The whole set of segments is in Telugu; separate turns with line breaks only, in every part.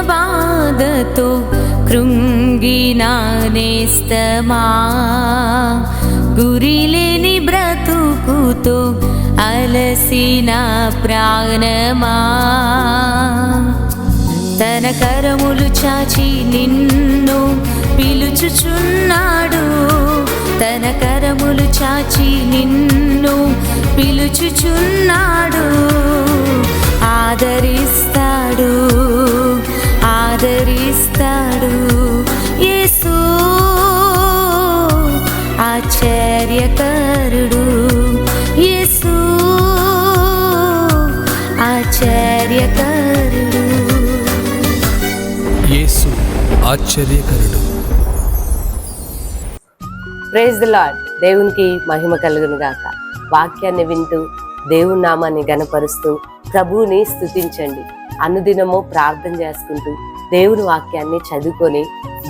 బాధతో కృంగిన నేస్తమా, గురిలేని బ్రతుకుతో అలసిన ప్రాణమా, తన కరములు చాచి నిన్ను పిలుచుచున్నాడు, తన కరములు చాచి నిన్ను పిలుచుచున్నాడు. ఆదరిస్తాడు, ఆదరిస్తాడు యేసు ఆశ్చర్యకరుడు, యేసు ఆశ్చర్యకరుడు,
యేసు ఆశ్చర్యకరుడు.
Praise the lord. దేవునికి మహిమ కలుగును గాక. వాక్యాన్ని వింటూ దేవుని నామాన్ని గణపరుస్తూ ప్రభువుని స్తుతించండి. అనుదినము ప్రార్థన చేసుకుంటూ దేవుని వాక్యాన్ని చదువుకొని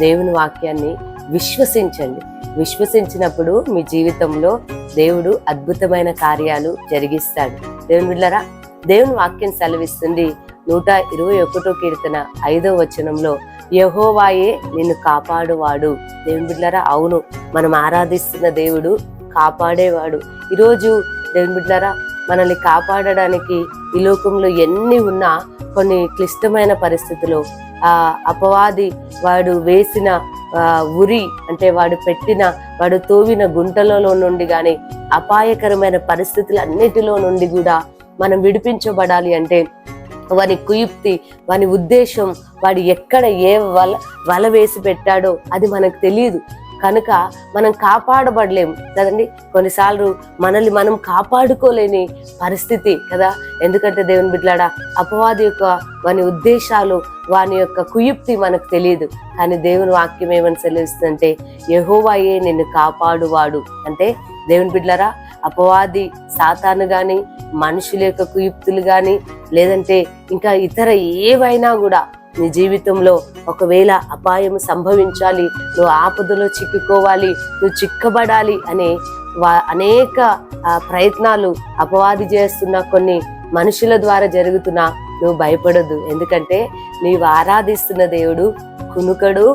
దేవుని వాక్యాన్ని విశ్వసించండి. విశ్వసించినప్పుడు మీ జీవితంలో దేవుడు అద్భుతమైన కార్యాలు జరిగిస్తాడు. దేవుని బిడ్డలారా, దేవుని వాక్యం సెలవిస్తుంది 121 కీర్తన 5వ వచనంలో, యెహోవాయే నిన్ను కాపాడువాడు. దేవుని బిడ్డలారా, అవును, మనం ఆరాధిస్తున్న దేవుడు కాపాడేవాడు. ఈరోజు దేవుని బిడ్డలారా, మనల్ని కాపాడడానికి ఈ లోకంలో ఎన్ని ఉన్నా కొన్ని క్లిష్టమైన పరిస్థితుల్లో అపవాది వాడు వేసిన ఉరి అంటే వాడు తోవిన గుంటలలో నుండి కానీ అపాయకరమైన పరిస్థితులు అన్నిటిలో నుండి కూడా మనం విడిపించబడాలి అంటే వాని కుయుక్తి, వాని ఉద్దేశం, వాడు ఎక్కడ ఏ వల వేసి పెట్టాడో అది మనకు తెలియదు. కనుక మనం కాపాడబడలేము కదండి. కొన్నిసార్లు మనల్ని మనం కాపాడుకోలేని పరిస్థితి కదా. ఎందుకంటే దేవుని బిడ్డలారా, అపవాది యొక్క వాని ఉద్దేశాలు, వాని యొక్క కుయుక్తి మనకు తెలియదు. కానీ దేవుని వాక్యం ఏమని సెలవిస్తుందంటే, యెహోవాయే నిన్ను కాపాడువాడు. అంటే దేవుని బిడ్డలారా, అపవాది సాతాను గాని, మనుషుల యొక్క కుయుక్తులు గాని, లేదంటే ఇంకా ఇతర ఏవైనా కూడా నీ జీవితంలో ఒకవేళ అపాయం సంభవించాలి, నువ్వు ఆపదలో చిక్కుకోవాలి, నువ్వు చిక్కబడాలి అనే అనేక ప్రయత్నాలు అపవాది చేస్తున్న కొన్ని మనుషుల ద్వారా జరుగుతున్నా నువ్వు భయపడొద్దు. ఎందుకంటే నీవు ఆరాధిస్తున్న దేవుడు కునుకడు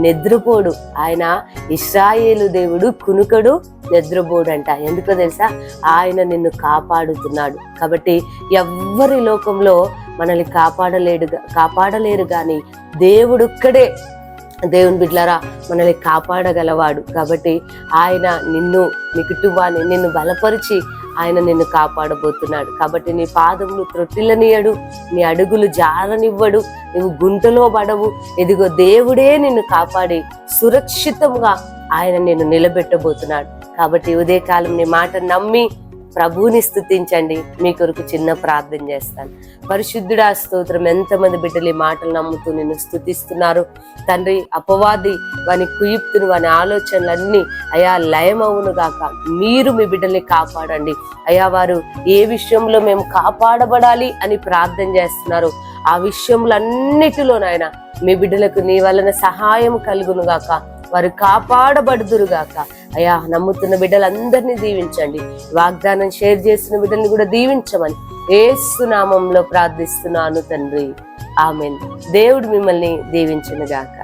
నిద్రపోడు. ఆయన ఇశ్రాయేలు దేవుడు కునుకడు నిద్రపోడు అంట. ఎందుకో తెలుసా? ఆయన నిన్ను కాపాడుతున్నాడు. కాబట్టి ఎవ్వరి లోకంలో మనల్ని కాపాడలేరు కానీ దేవుడొక్కడే, దేవుని బిడ్డలారా, మనల్ని కాపాడగలవాడు. కాబట్టి ఆయన నీ కుటుంబాన్ని నిన్ను బలపరిచి ఆయన నిన్ను కాపాడబోతున్నాడు. కాబట్టి నీ పాదములు త్రొట్టిల్లనియడు, నీ అడుగులు జారనివ్వడు, నువ్వు గుంటలో పడవు. ఇదిగో దేవుడే నిన్ను కాపాడి సురక్షితంగా ఆయన నిన్ను నిలబెట్టబోతున్నాడు. కాబట్టి ఉదయకాలం నీ మాట నమ్మి ప్రభువుని స్తుతించండి. మీ కొరకు చిన్న ప్రార్థన చేస్తాను. పరిశుద్ధుడా, స్తోత్రం. ఎంతమంది బిడ్డలు ఈ మాటలు నమ్ముతూ నిన్ను స్తుతిస్తున్నారు తండ్రి. అపవాది వాని కుయుక్తును, వాని ఆలోచనలన్నీ అయా లయమవును గాక. మీరు మీ బిడ్డల్ని కాపాడండి అయా. వారు ఏ విషయంలో మేము కాపాడబడాలి అని ప్రార్థన చేస్తున్నారు, ఆ విషయములన్నిటిలో నాయన మీ బిడ్డలకు నీ వలన సహాయం కలుగును గాక. వారు కాపాడబడుదురుగాక అయా. నమ్ముతున్న బిడ్డలందరినీ దీవించండి. వాగ్దానం షేర్ చేస్తున్న బిడ్డల్ని కూడా దీవించమని యేసు నామంలో ప్రార్థిస్తున్నాను తండ్రి. ఆమేన్. దేవుడు మిమ్మల్ని దీవించును గాక.